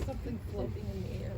something floating in the air.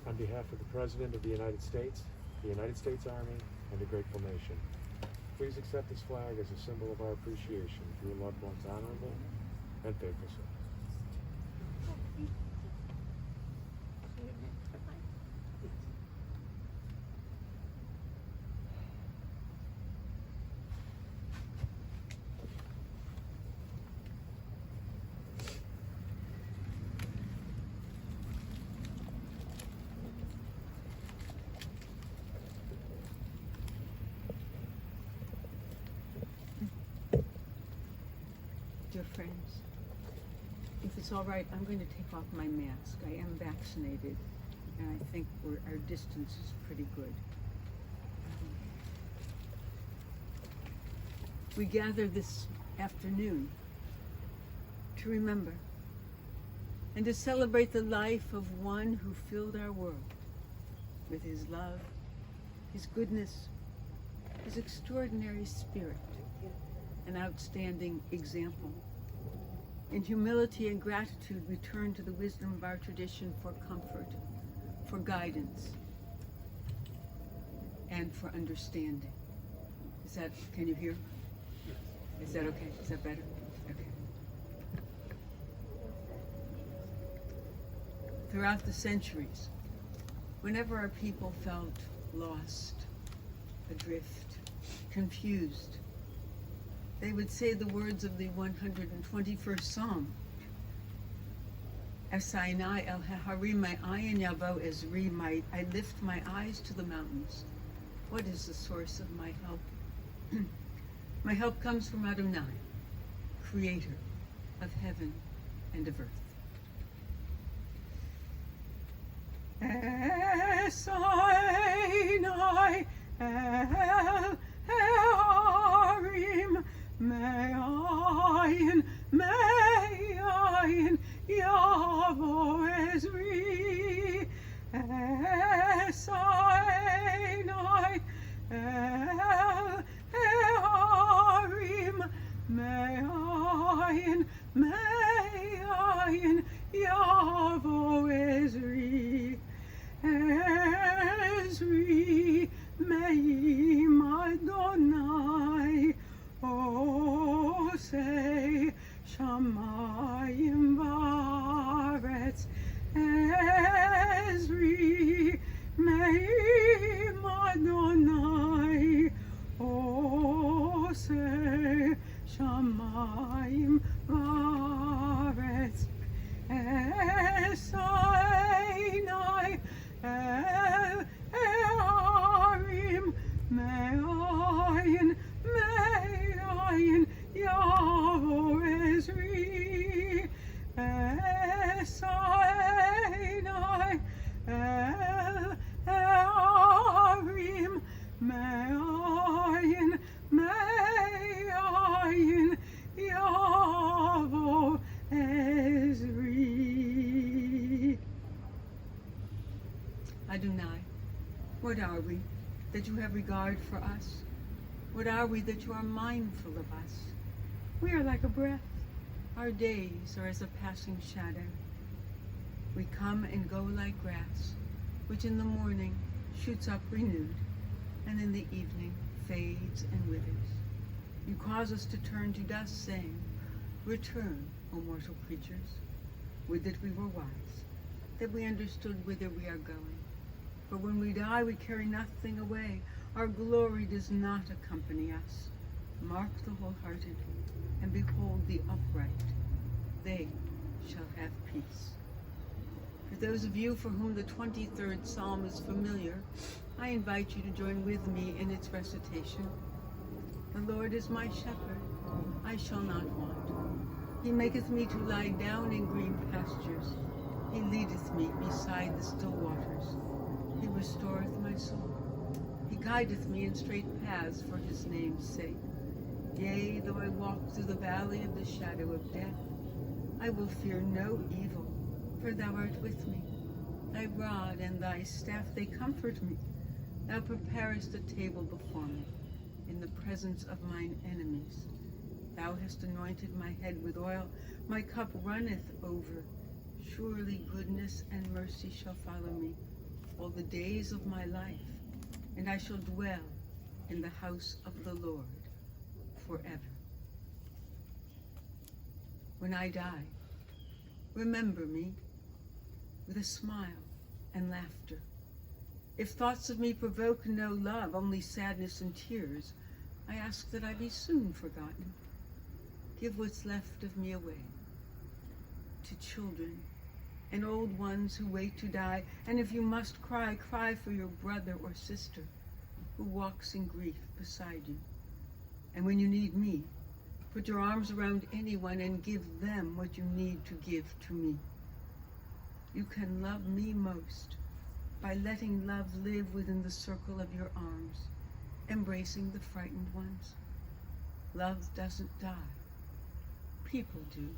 On behalf of the President of the United States Army, and the grateful nation, please accept this flag as a symbol of our appreciation for your loved one's honorable and faithful service. Dear friends, if it's all right, I'm going to take off my mask. I am vaccinated, and I think our distance is pretty good. We gather this afternoon to remember and to celebrate the life of one who filled our world with his love, his goodness, his extraordinary spirit, an outstanding example. In humility and gratitude, we turn to the wisdom of our tradition for comfort, for guidance, and for understanding. Is that, can you hear? Is that okay? Is that better? Okay. Throughout the centuries, whenever our people felt lost, adrift, confused, they would say the words of the 121st Psalm. Esainai el Hahari, my ayin yavo ezri, I lift my eyes to the mountains. What is the source of my help? My help comes from Adonai, creator of heaven and of earth. Esainai el Harim, me'ayin yavo ezri. Esainai el Harim, me'ayin yavo ezri. Ezri me'im Adonai osei shamayim v'aretz. Ezri me'im Adonai osei shamayim v'aretz. Esainai el Harim, me'ayin yavo ezri. Esainai el Harim, me'ayin yavo ezri. Adonai, what are we that you have regard for us? What are we that you are mindful of us? We are like a breath. Our days are as a passing shadow. We come and go like grass, which in the morning shoots up renewed, and in the evening fades and withers. You cause us to turn to dust, saying, return, O mortal creatures. Would that we were wise, that we understood whither we are going. For when we die, we carry nothing away. Our glory does not accompany us. Mark the wholehearted, and behold the upright. They shall have peace. For those of you for whom the 23rd Psalm is familiar, I invite you to join with me in its recitation. The Lord is my shepherd, I shall not want. He maketh me to lie down in green pastures. He leadeth me beside the still waters. He restoreth my soul. He guideth me in straight paths for his name's sake. Yea, though I walk through the valley of the shadow of death, I will fear no evil, for thou art with me. Thy rod and thy staff, they comfort me. Thou preparest a table before me in the presence of mine enemies. Thou hast anointed my head with oil. My cup runneth over. Surely goodness and mercy shall follow me all the days of my life, and I shall dwell in the house of the Lord forever. When I die, remember me with a smile and laughter. If thoughts of me provoke no love, only sadness and tears, I ask that I be soon forgotten. Give what's left of me away to children and old ones who wait to die. And if you must cry, cry for your brother or sister who walks in grief beside you. And when you need me, put your arms around anyone and give them what you need to give to me. You can love me most by letting love live within the circle of your arms, embracing the frightened ones. Love doesn't die. People do.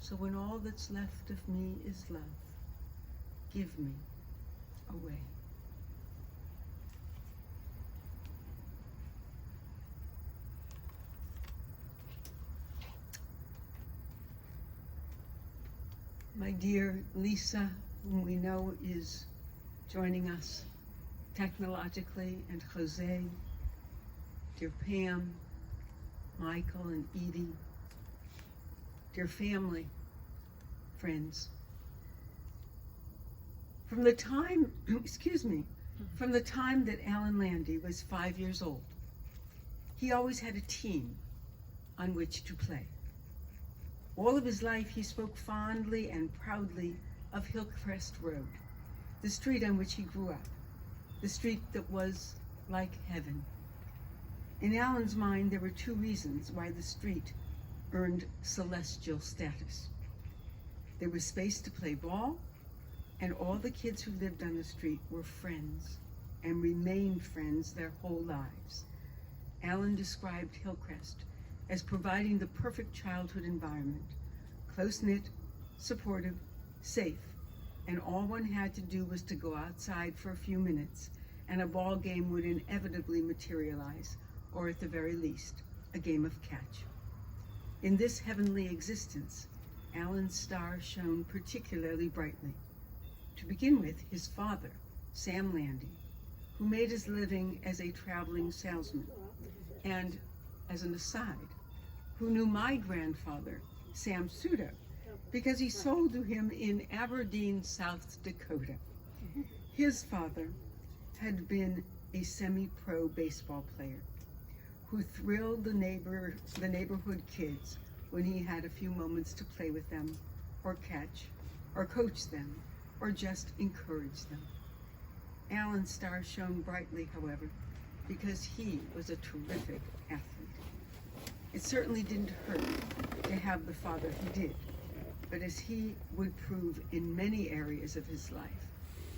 So when all that's left of me is love, give me away. My dear Lisa, whom we know is joining us technologically, and Jose, dear Pam, Michael and Edie, dear family, friends. From the time, from the time that Alan Landy was 5 years old, he always had a team on which to play. All of his life he spoke fondly and proudly of Hillcrest Road, the street on which he grew up, the street that was like heaven. In Alan's mind, there were two reasons why the street earned celestial status. There was space to play ball, and all the kids who lived on the street were friends and remained friends their whole lives. Alan described Hillcrest as providing the perfect childhood environment, close-knit, supportive, safe, and all one had to do was to go outside for a few minutes and a ball game would inevitably materialize, or at the very least, a game of catch. In this heavenly existence, Alan's star shone particularly brightly. To begin with, his father, Sam Landy, who made his living as a traveling salesman, and, as an aside, who knew my grandfather, Sam Sudo, because he sold to him in Aberdeen, South Dakota. His father had been a semi-pro baseball player who thrilled the neighborhood kids when he had a few moments to play with them, or catch, or coach them, or just encourage them. Alan's star shone brightly, however, because he was a terrific athlete. It certainly didn't hurt to have the father he did, but as he would prove in many areas of his life,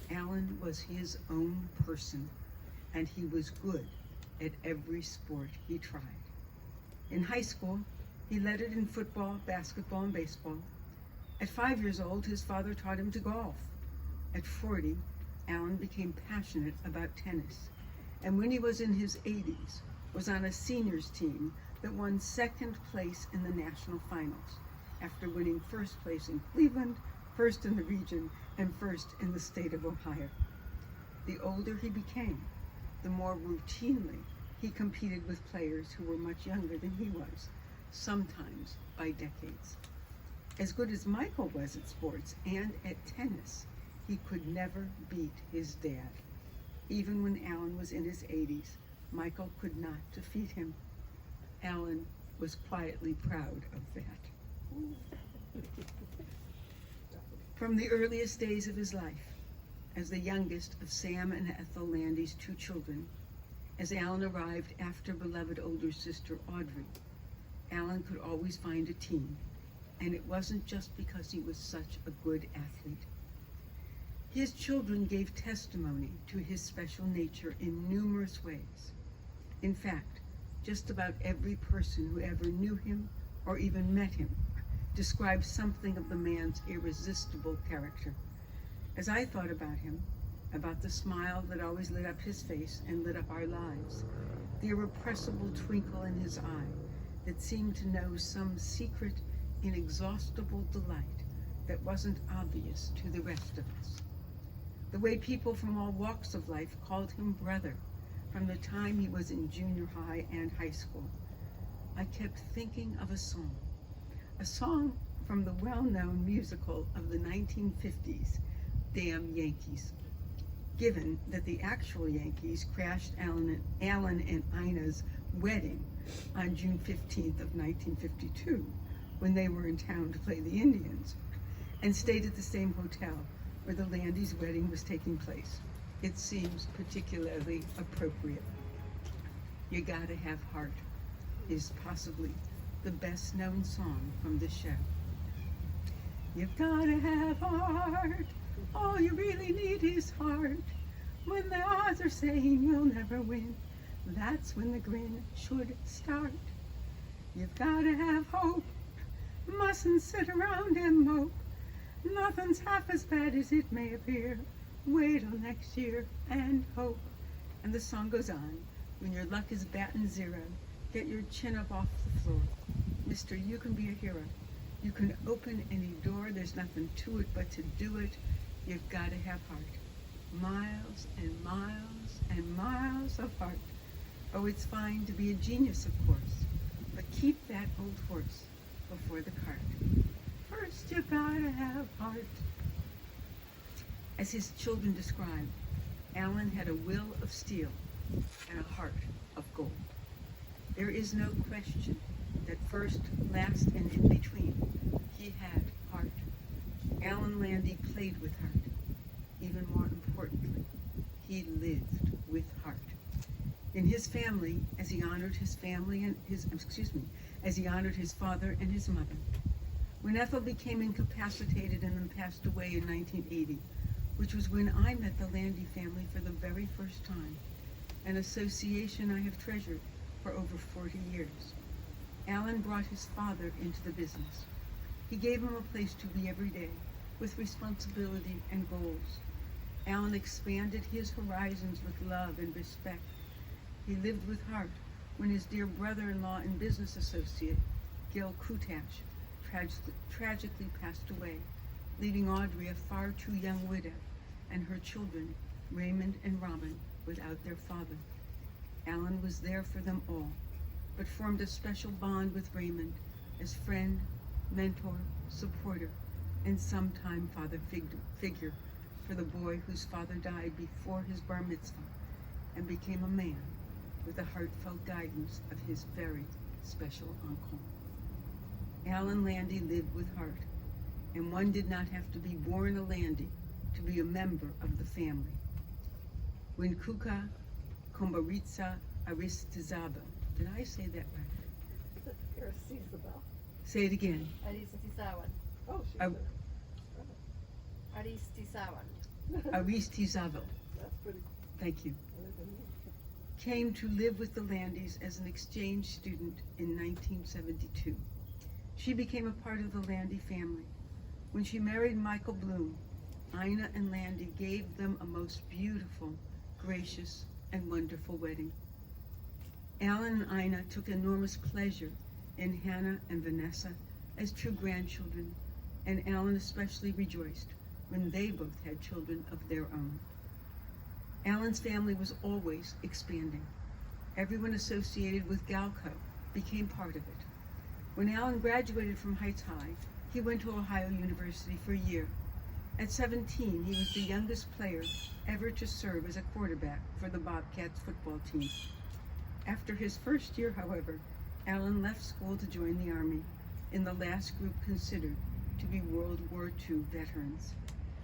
Alan was his own person, and he was good at every sport he tried. In high school, he led it in football, basketball, and baseball. At 5 years old, his father taught him to golf. At 40, Alan became passionate about tennis, and when he was in his 80s, was on a seniors team that won second place in the national finals, after winning first place in Cleveland, first in the region, and first in the state of Ohio. The older he became, the more routinely he competed with players who were much younger than he was, sometimes by decades. As good as Michael was at sports and at tennis, he could never beat his dad. Even when Alan was in his 80s, Michael could not defeat him. Alan was quietly proud of that. From the earliest days of his life, as the youngest of Sam and Ethel Landy's two children, as Alan arrived after beloved older sister Audrey, Alan could always find a team, and it wasn't just because he was such a good athlete. His children gave testimony to his special nature in numerous ways. In fact, just about every person who ever knew him or even met him described something of the man's irresistible character. As I thought about him, about the smile that always lit up his face and lit up our lives, the irrepressible twinkle in his eye that seemed to know some secret, inexhaustible delight that wasn't obvious to the rest of us. The way people from all walks of life called him brother from the time he was in junior high and high school. I kept thinking of a song from the well-known musical of the 1950s, Damn Yankees. Given that the actual Yankees crashed Alan and Ina's wedding on June 15th of 1952, when they were in town to play the Indians, and stayed at the same hotel where the Landy's wedding was taking place, it seems particularly appropriate. You Gotta Have Heart is possibly the best known song from the show. You've gotta have heart, all you really need is heart. When the odds are saying you'll never win, that's when the grin should start. You've gotta have hope, mustn't sit around and mope. Nothing's half as bad as it may appear. Wait till next year and hope. And the song goes on. When your luck is batting zero, get your chin up off the floor. Mister, you can be a hero. You can open any door. There's nothing to it but to do it. You've got to have heart. Miles and miles and miles of heart. Oh, it's fine to be a genius, of course, but keep that old horse before the cart. First, you gotta have heart. As his children described, Alan had a will of steel and a heart of gold. There is no question that first, last, and in between He had heart. Alan Landy played with heart. Even more importantly, he lived with heart. In his family, as he honored his family and as he honored his father and his mother. When Ethel became incapacitated and then passed away in 1980, which was when I met the Landy family for the very first time, an association I have treasured for over 40 years. Alan brought his father into the business. He gave him a place to be every day, with responsibility and goals. Alan expanded his horizons with love and respect. He lived with heart when his dear brother-in-law and business associate, Gil Kutash, tragically passed away, leaving Audrey a far too young widow and her children, Raymond and Robin, without their father. Alan was there for them all, but formed a special bond with Raymond as friend, mentor, supporter, and sometime father figure for the boy whose father died before his bar mitzvah and became a man with the heartfelt guidance of his very special uncle. Alan Landy lived with heart, and one did not have to be born a Landy to be a member of the family. When Kuka Kombaritsa Aristizabal, did I say that right? Aristizabal. Say it again. Aristizawan. Oh, she Ar- said Aristizawan. Aristizabal, That's pretty thank you, cool. came to live with the Landys as an exchange student in 1972. She became a part of the Landy family. When she married Michael Bloom, Ina and Landy gave them a most beautiful, gracious, and wonderful wedding. Alan and Ina took enormous pleasure in Hannah and Vanessa as true grandchildren, and Alan especially rejoiced when they both had children of their own. Alan's family was always expanding. Everyone associated with Galco became part of it. When Alan graduated from Heights High, he went to Ohio University for a year. At 17, he was the youngest player ever to serve as a quarterback for the Bobcats football team. After his first year, however, Alan left school to join the Army in the last group considered to be World War II veterans.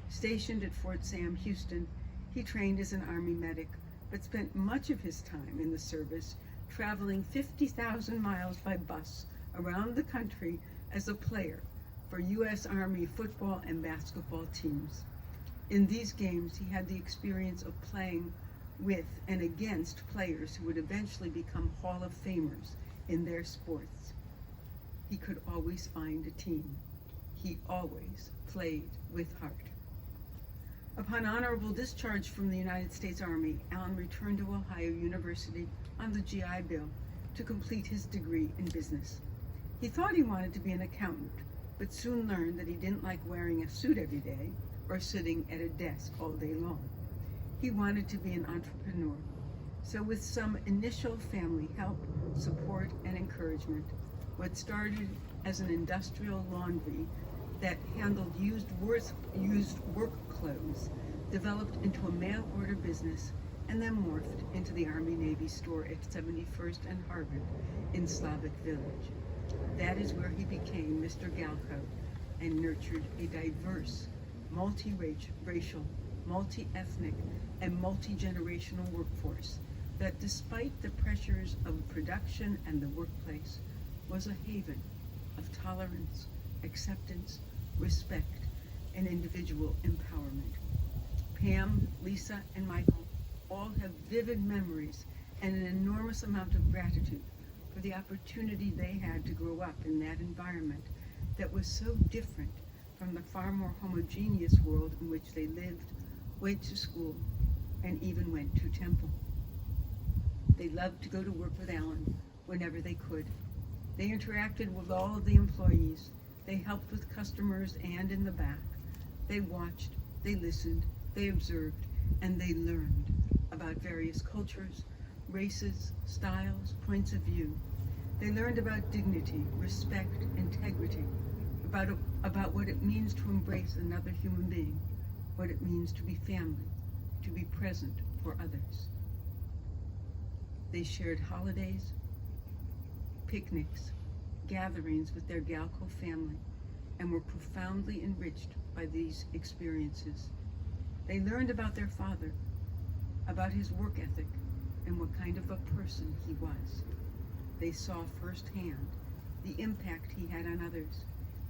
Stationed at Fort Sam, Houston, he trained as an Army medic, but spent much of his time in the service traveling 50,000 miles by bus around the country as a player for U.S. Army football and basketball teams. In these games, he had the experience of playing with and against players who would eventually become Hall of Famers in their sports. He could always find a team. He always played with heart. Upon honorable discharge from the United States Army, Alan returned to Ohio University on the GI Bill to complete his degree in business. He thought he wanted to be an accountant, but soon learned that he didn't like wearing a suit every day or sitting at a desk all day long. He wanted to be an entrepreneur. So with some initial family help, support, and encouragement, what started as an industrial laundry that handled used work clothes developed into a mail-order business and then morphed into the Army-Navy store at 71st and Harvard in Slavic Village. That is where he became Mr. Galco and nurtured a diverse, multi-racial, multi-ethnic, and multi-generational workforce that, despite the pressures of production and the workplace, was a haven of tolerance, acceptance, respect, and individual empowerment. Pam, Lisa, and Michael all have vivid memories and an enormous amount of gratitude for the opportunity they had to grow up in that environment that was so different from the far more homogeneous world in which they lived, went to school, and even went to temple. They loved to go to work with Alan whenever they could. They interacted with all of the employees. They helped with customers and in the back. They watched, they listened, they observed, and they learned about various cultures, races, styles, points of view. They learned about dignity, respect, integrity, about what it means to embrace another human being, what it means to be family, to be present for others. They shared holidays, picnics, gatherings with their Galco family, and were profoundly enriched by these experiences. They learned about their father, about his work ethic, and what kind of a person he was. They saw firsthand the impact he had on others,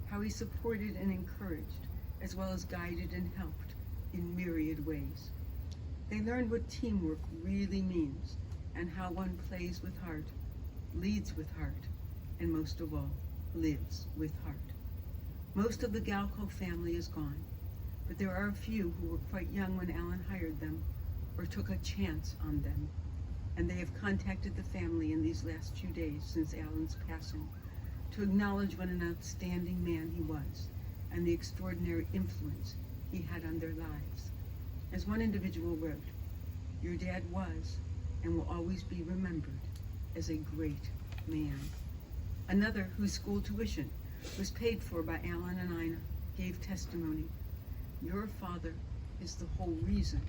how he supported and encouraged, as well as guided and helped in myriad ways. They learned what teamwork really means and how one plays with heart, leads with heart, and most of all, lives with heart. Most of the Galco family is gone, but there are a few who were quite young when Alan hired them or took a chance on them, and they have contacted the family in these last few days since Alan's passing to acknowledge what an outstanding man he was and the extraordinary influence he had on their lives. As one individual wrote, "Your dad was and will always be remembered as a great man." Another, whose school tuition was paid for by Alan and Ina, gave testimony, "Your father is the whole reason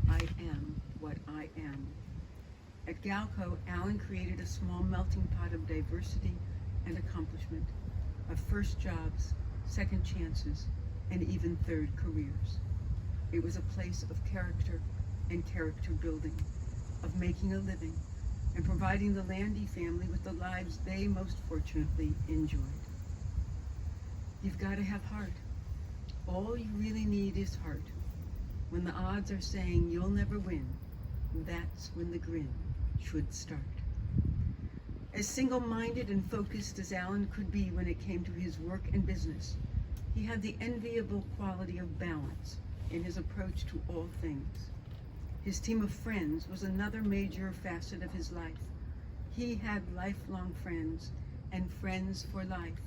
I am what I am." At Galco, Alan created a small melting pot of diversity and accomplishment, of first jobs, second chances, and even third careers. It was a place of character and character building, of making a living, and providing the Landy family with the lives they most fortunately enjoyed. You've got to have heart. All you really need is heart. When the odds are saying you'll never win, that's when the grin should start. As single-minded and focused as Alan could be when it came to his work and business, he had the enviable quality of balance in his approach to all things. His team of friends was another major facet of his life. He had lifelong friends and friends for life,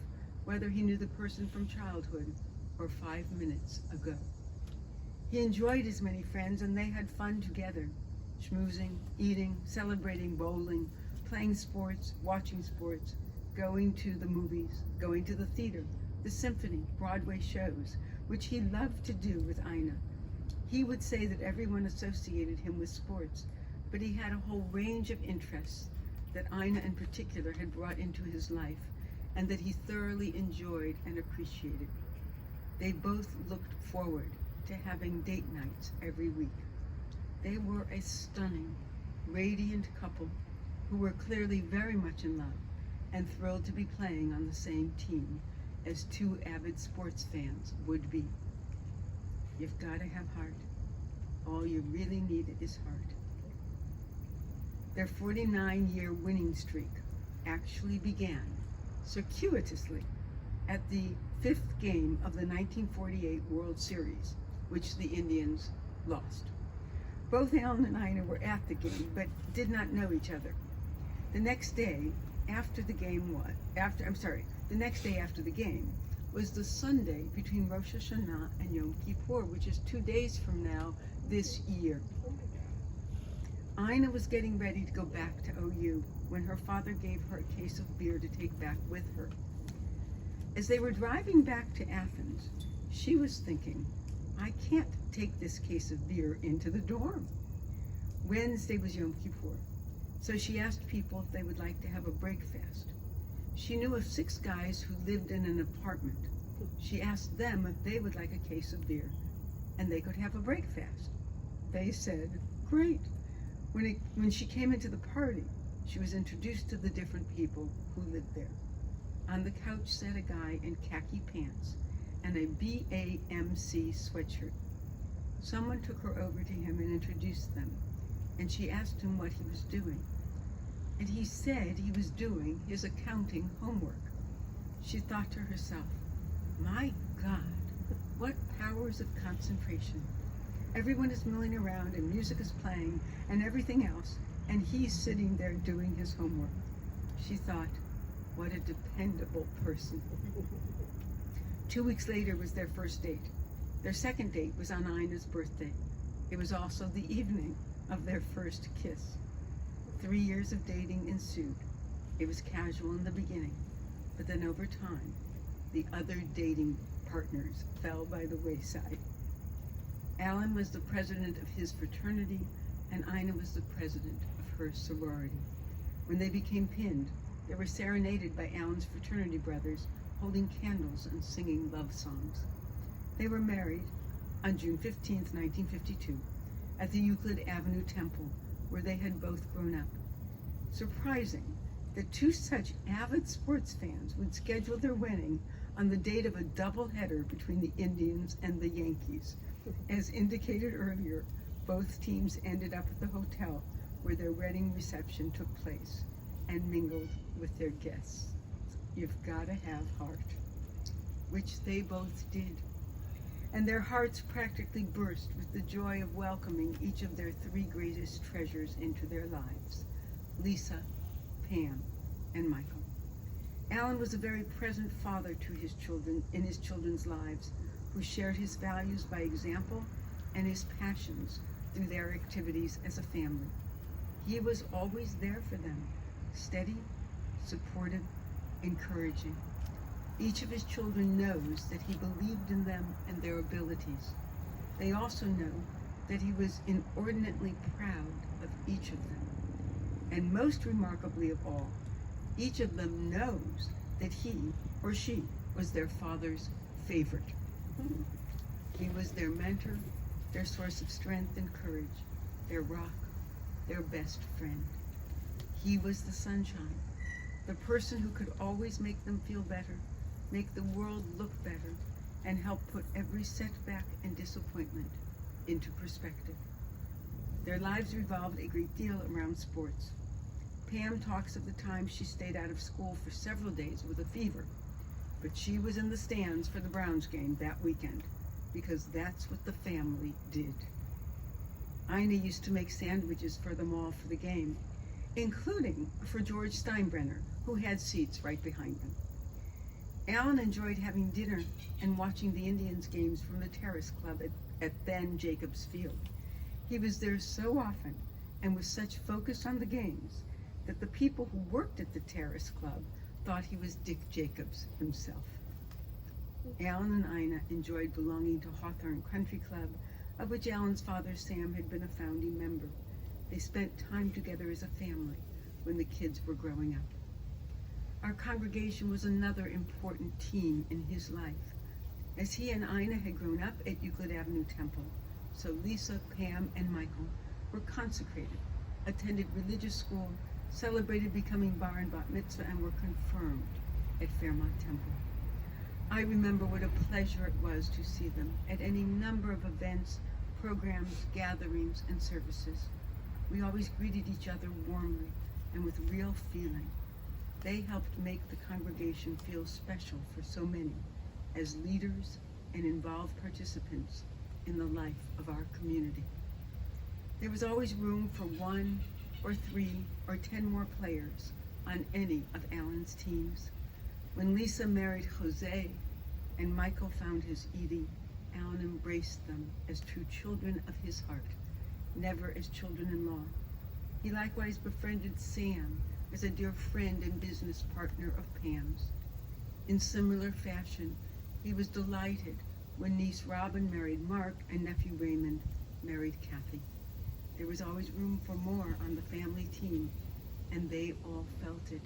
whether he knew the person from childhood or 5 minutes ago. He enjoyed his many friends, and they had fun together, schmoozing, eating, celebrating, bowling, playing sports, watching sports, going to the movies, going to the theater, the symphony, Broadway shows, which he loved to do with Ina. He would say that everyone associated him with sports, but he had a whole range of interests that Ina in particular had brought into his life, and that he thoroughly enjoyed and appreciated. They both looked forward to having date nights every week. They were a stunning, radiant couple who were clearly very much in love and thrilled to be playing on the same team as two avid sports fans would be. You've got to have heart. All you really need is heart. Their 49-year winning streak actually began circuitously at the 5th game of the 1948 World Series, which the Indians lost. Both Alan and Ina were at the game, but did not know each other. The next day after the game was the Sunday between Rosh Hashanah and Yom Kippur, which is 2 days from now this year. Ina was getting ready to go back to OU when her father gave her a case of beer to take back with her. As they were driving back to Athens, she was thinking, I can't take this case of beer into the dorm. Wednesday was Yom Kippur, so she asked people if they would like to have a breakfast. She knew of 6 guys who lived in an apartment. She asked them if they would like a case of beer, and they could have a breakfast. They said, great. When she came into the party, she was introduced to the different people who lived there. On the couch sat a guy in khaki pants and a BAMC sweatshirt. Someone took her over to him and introduced them, and she asked him what he was doing. And he said he was doing his accounting homework. She thought to herself, my God, what powers of concentration. Everyone is milling around and music is playing and everything else, and he's sitting there doing his homework. She thought, what a dependable person. 2 weeks later was their first date. Their second date was on Ina's birthday. It was also the evening of their first kiss. 3 years of dating ensued. It was casual in the beginning, but then over time, the other dating partners fell by the wayside. Alan was the president of his fraternity, and Ina was the president of her sorority. When they became pinned, they were serenaded by Alan's fraternity brothers, holding candles and singing love songs. They were married on June 15, 1952, at the Euclid Avenue Temple, where they had both grown up. Surprising that two such avid sports fans would schedule their wedding on the date of a doubleheader between the Indians and the Yankees. As indicated earlier, both teams ended up at the hotel where their wedding reception took place and mingled with their guests. You've got to have heart, which they both did. And their hearts practically burst with the joy of welcoming each of their three greatest treasures into their lives, Lisa, Pam, and Michael. Alan was a very present father to his children in his children's lives, who shared his values by example and his passions through their activities as a family. He was always there for them, steady, supportive, encouraging. Each of his children knows that he believed in them and their abilities. They also know that he was inordinately proud of each of them. And most remarkably of all, each of them knows that he or she was their father's favorite. He was their mentor, their source of strength and courage, their rock, their best friend. He was the sunshine, the person who could always make them feel better, make the world look better, and help put every setback and disappointment into perspective. Their lives revolved a great deal around sports. Pam talks of the time she stayed out of school for several days with a fever, but she was in the stands for the Browns game that weekend, because that's what the family did. Ina used to make sandwiches for them all for the game, including for George Steinbrenner, who had seats right behind them. Alan enjoyed having dinner and watching the Indians games from the Terrace Club at then Jacobs Field. He was there so often and with such focus on the games that the people who worked at the Terrace Club thought he was Dick Jacobs himself. Alan and Ina enjoyed belonging to Hawthorne Country Club, of which Alan's father Sam had been a founding member. They spent time together as a family when the kids were growing up. Our congregation was another important team in his life. As he and Ina had grown up at Euclid Avenue Temple, so Lisa, Pam, and Michael were consecrated, attended religious school, celebrated becoming bar and bat mitzvah, and were confirmed at Fairmont Temple. I remember what a pleasure it was to see them at any number of events, programs, gatherings, and services. We always greeted each other warmly and with real feeling. They helped make the congregation feel special for so many as leaders and involved participants in the life of our community. There was always room for 1 or 3 or 10 more players on any of Alan's teams. When Lisa married Jose and Michael found his Edie, Alan embraced them as true children of his heart, never as children-in-law. He likewise befriended Sam as a dear friend and business partner of Pam's. In similar fashion, he was delighted when niece Robin married Mark and nephew Raymond married Kathy. There was always room for more on the family team, and they all felt it.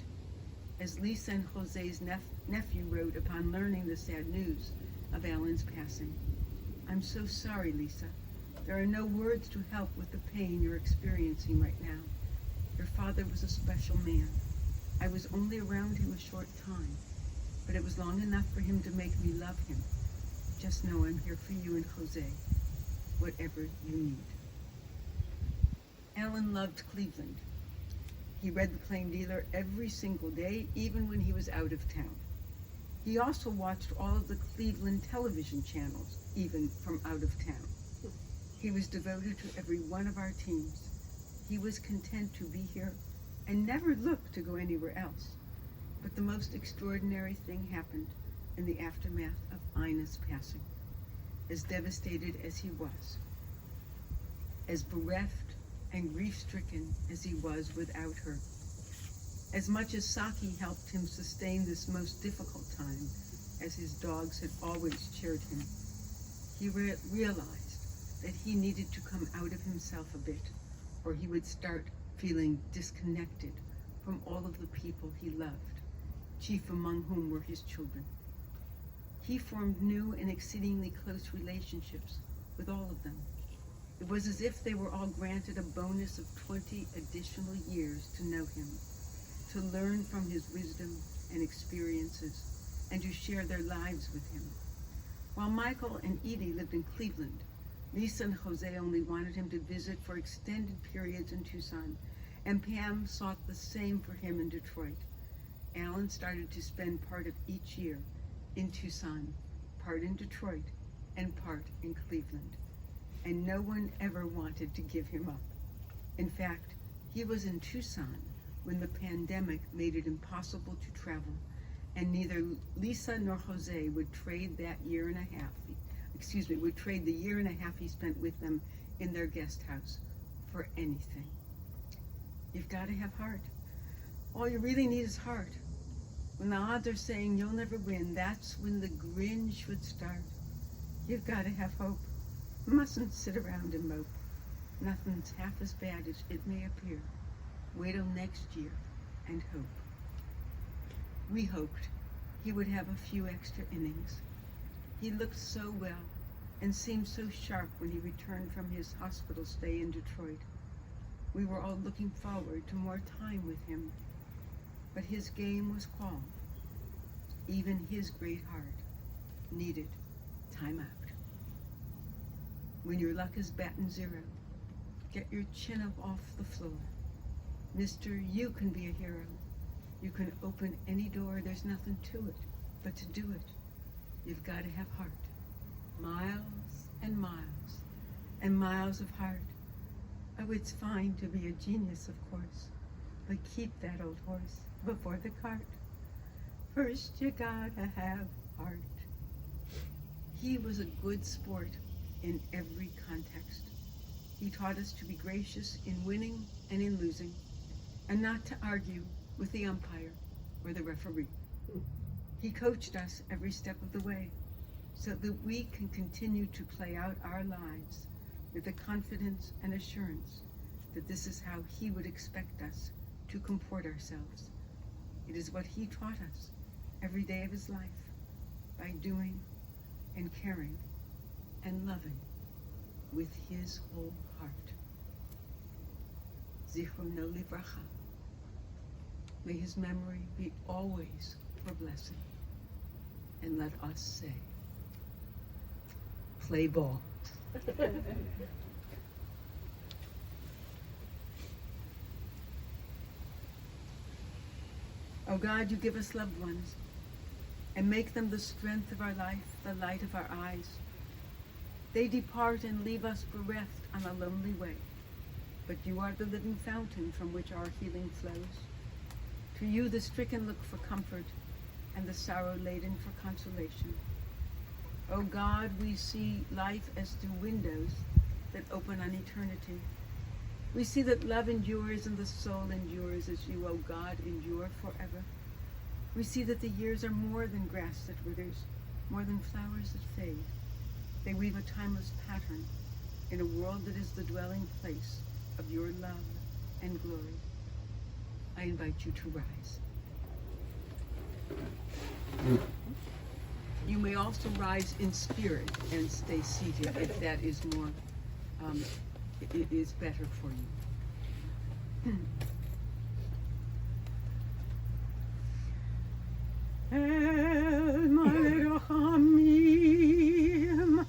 As Lisa and Jose's nephew wrote upon learning the sad news of Alan's passing, "I'm so sorry, Lisa. There are no words to help with the pain you're experiencing right now. Your father was a special man. I was only around him a short time, but it was long enough for him to make me love him. Just know I'm here for you and Jose, whatever you need." Alan loved Cleveland. He read the Plain Dealer every single day, even when he was out of town. He also watched all of the Cleveland television channels, even from out of town. He was devoted to every one of our teams. He was content to be here and never looked to go anywhere else. But the most extraordinary thing happened in the aftermath of Ina's passing. As devastated as he was, as bereft and grief-stricken as he was without her, as much as Saki helped him sustain this most difficult time, as his dogs had always cheered him, he realized that he needed to come out of himself a bit, or he would start feeling disconnected from all of the people he loved, chief among whom were his children. he formed new and exceedingly close relationships with all of them. It was as if they were all granted a bonus of 20 additional years to know him, to learn from his wisdom and experiences, and to share their lives with him. While Michael and Edie lived in Cleveland, Lisa and Jose only wanted him to visit for extended periods in Tucson, and Pam sought the same for him in Detroit. Alan started to spend part of each year in Tucson, part in Detroit, and part in Cleveland. And no one ever wanted to give him up. In fact, he was in Tucson when the pandemic made it impossible to travel, and neither Lisa nor Jose would trade the year and a half he spent with them in their guest house for anything. You've got to have heart. All you really need is heart. When the odds are saying you'll never win, that's when the grin should start. You've got to have hope. Mustn't sit around and mope. Nothing's half as bad as it may appear. Wait till next year and hope. We hoped he would have a few extra innings. He looked so well and seemed so sharp when he returned from his hospital stay in Detroit. We were all looking forward to more time with him, but his game was called. Even his great heart needed time out. When your luck is batting zero, get your chin up off the floor. Mister, you can be a hero. You can open any door, there's nothing to it but to do it. You've got to have heart. Miles and miles and miles of heart. Oh, it's fine to be a genius, of course, but keep that old horse before the cart. First you gotta have heart. He was a good sport in every context. He taught us to be gracious in winning and in losing, and not to argue with the umpire or the referee. He coached us every step of the way so that we can continue to play out our lives with the confidence and assurance that this is how he would expect us to comport ourselves. It is what he taught us every day of his life, by doing and caring and loving with his whole heart. Zichrono livracha. May his memory be always for blessing. And let us say, play ball. Oh God, you give us loved ones and make them the strength of our life, the light of our eyes. They depart and leave us bereft on a lonely way, but you are the living fountain from which our healing flows. To you the stricken look for comfort and the sorrow-laden for consolation. Oh God, we see life as through windows that open on eternity. We see that love endures and the soul endures as you, oh God, endure forever. We see that the years are more than grass that withers, more than flowers that fade. They weave a timeless pattern in a world that is the dwelling place of your love and glory. I invite you to rise. You may also rise in spirit and stay seated if that is more, it is better for you. El malei rachamim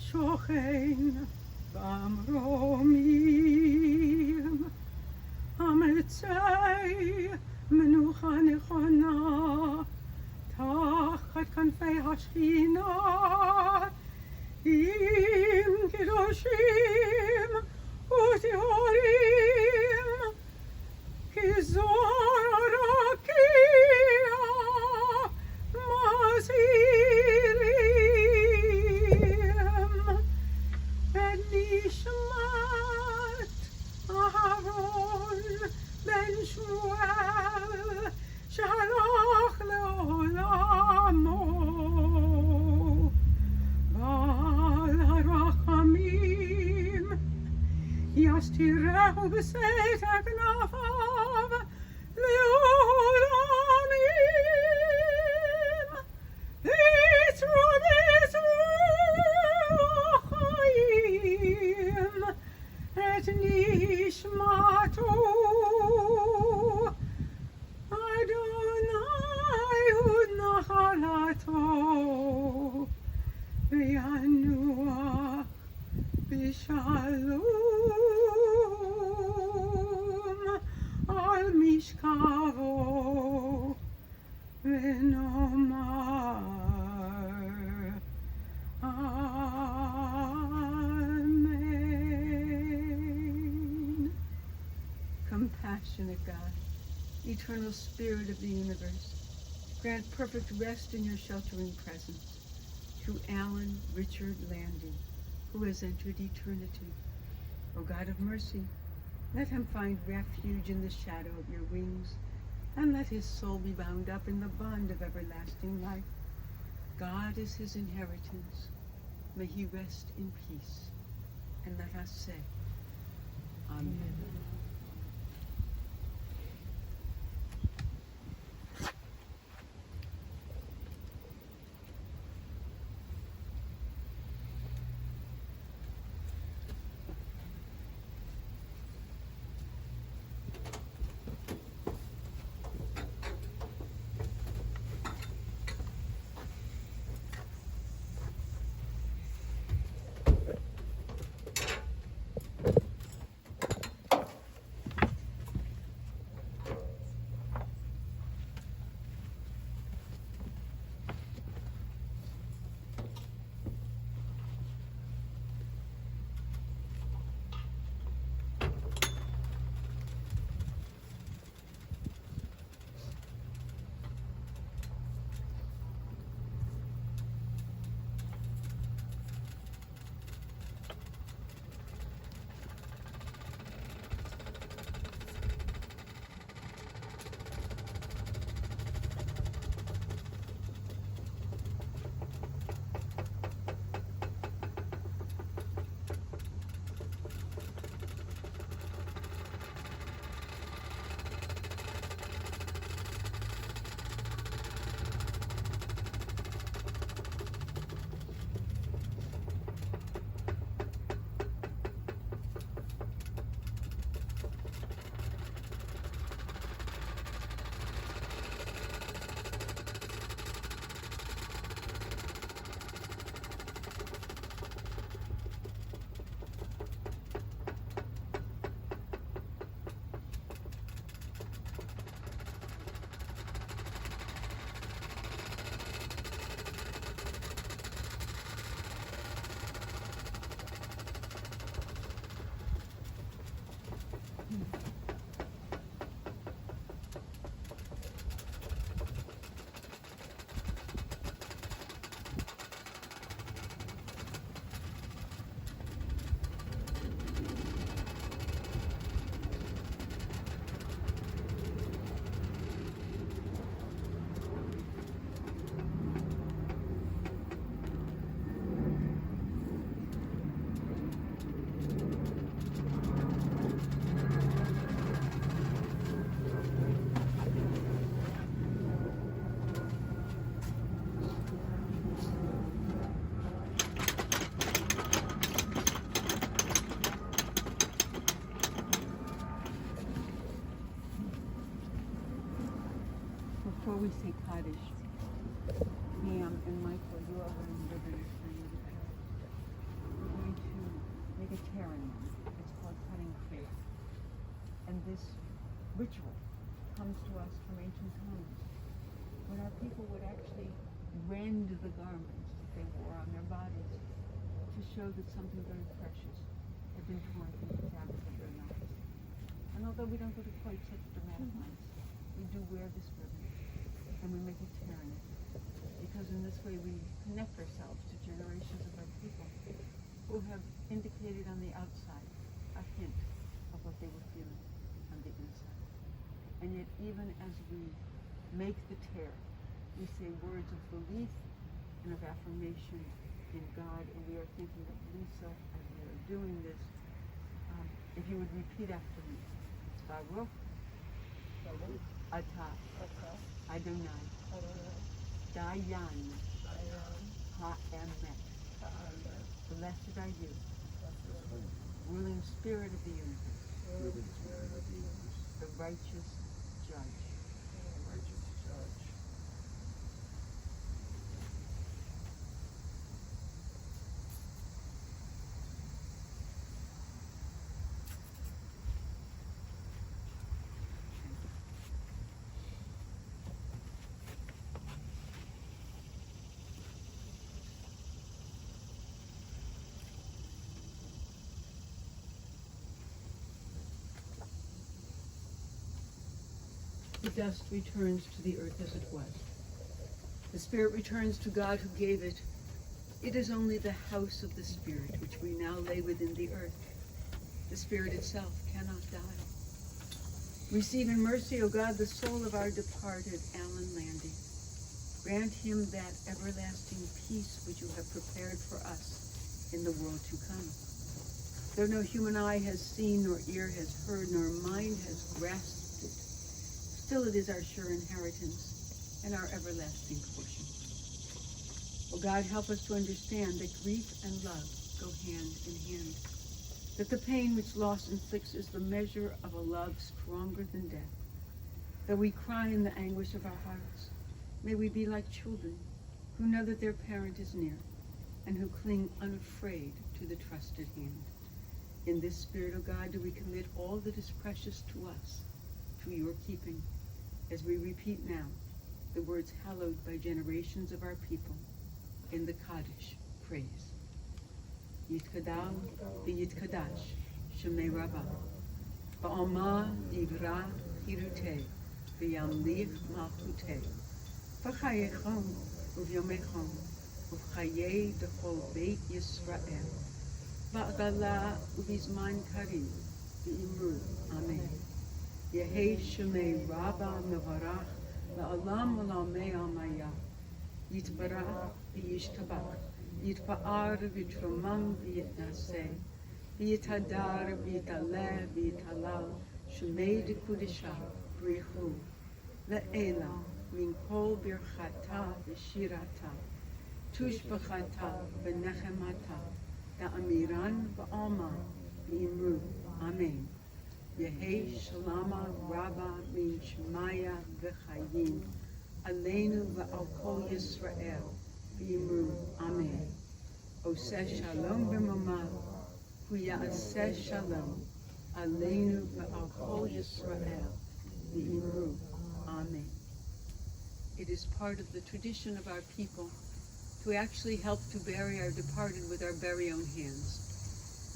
shochen b'amromim ametzei menucha nechona תחת כנפי השכינה עם קדושים וטהורים כזוהר הרקיע מזהירים את נשמת אהרון בן שמואל שהלך לעולמו. בעל הרחמים יסתירהו בסתר כנפיו לעולמים. יתרו eternal spirit of the universe, grant perfect rest in your sheltering presence to Alan Richard Landy, who has entered eternity. O God of mercy, let him find refuge in the shadow of your wings, and let his soul be bound up in the bond of everlasting life. God is his inheritance. May he rest in peace. And let us say, Amen. Before we say Kaddish, Pam and Michael, you are wearing ribbons for you to cut. We're going to make a tearing. It's called cutting faith. And this ritual comes to us from ancient times, when our people would actually rend the garments that they wore on their bodies to show that something very precious had been torn from the fabric of their lives. And although we don't go to quite such dramatic lengths, we do wear this ribbon. And we make a tear in it, because in this way we connect ourselves to generations of our people who have indicated on the outside a hint of what they were feeling on the inside. And yet even as we make the tear, we say words of belief and of affirmation in God, and we are thinking of Lisa as we are doing this. If you would repeat after me. Baruch Atah Adonai Dayan Ha'emet. Blessed are you, ruling spirit of the universe, the righteous judge. The dust returns to the earth as it was. The spirit returns to God who gave it. It is only the house of the spirit which we now lay within the earth. The spirit itself cannot die. Receive in mercy, O God, the soul of our departed Alan Landy. Grant him that everlasting peace which you have prepared for us in the world to come. Though no human eye has seen, nor ear has heard, nor mind has grasped it, still it is our sure inheritance and our everlasting portion. O God, help us to understand that grief and love go hand in hand, that the pain which loss inflicts is the measure of a love stronger than death. Though we cry in the anguish of our hearts, may we be like children who know that their parent is near and who cling unafraid to the trusted hand. In this spirit, O God, do we commit all that is precious to us to your keeping, as we repeat now the words hallowed by generations of our people in the Kaddish praise. Yitkadal v'yitkadash shemei Rabbah, ba'alma yivra hirutei v'yamlich malchutei, v'chayechom uvyomechom uv'chayei dechol beit Yisrael, v'agala uvizman karim v'imru. Amen. Yehei shemei Rabbah mevarach la'olam v'la'amei almayah, yitbarach v'yishtabach, yitpa'ar v'yitromam v'yitnaseh, v'yitadar v'yitaleh v'yitalal, shemei dekudisha brichu, le'ela min kol birchata v'shirata, tushbachata v'nechemata, da'amiran v'alma v'imru. Amen. Yehei shalama Rabbah min shemaya v'chayim, aleinu v'al kol Yisrael v'imru. Amen. Oseh shalom b'mama, hu ya'aseh shalom, aleinu v'al kol Yisrael v'imru. Amen. It is part of the tradition of our people to actually help to bury our departed with our very own hands.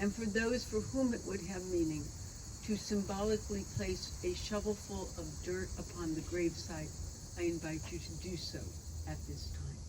And for those for whom it would have meaning, to symbolically place a shovelful of dirt upon the gravesite, I invite you to do so at this time.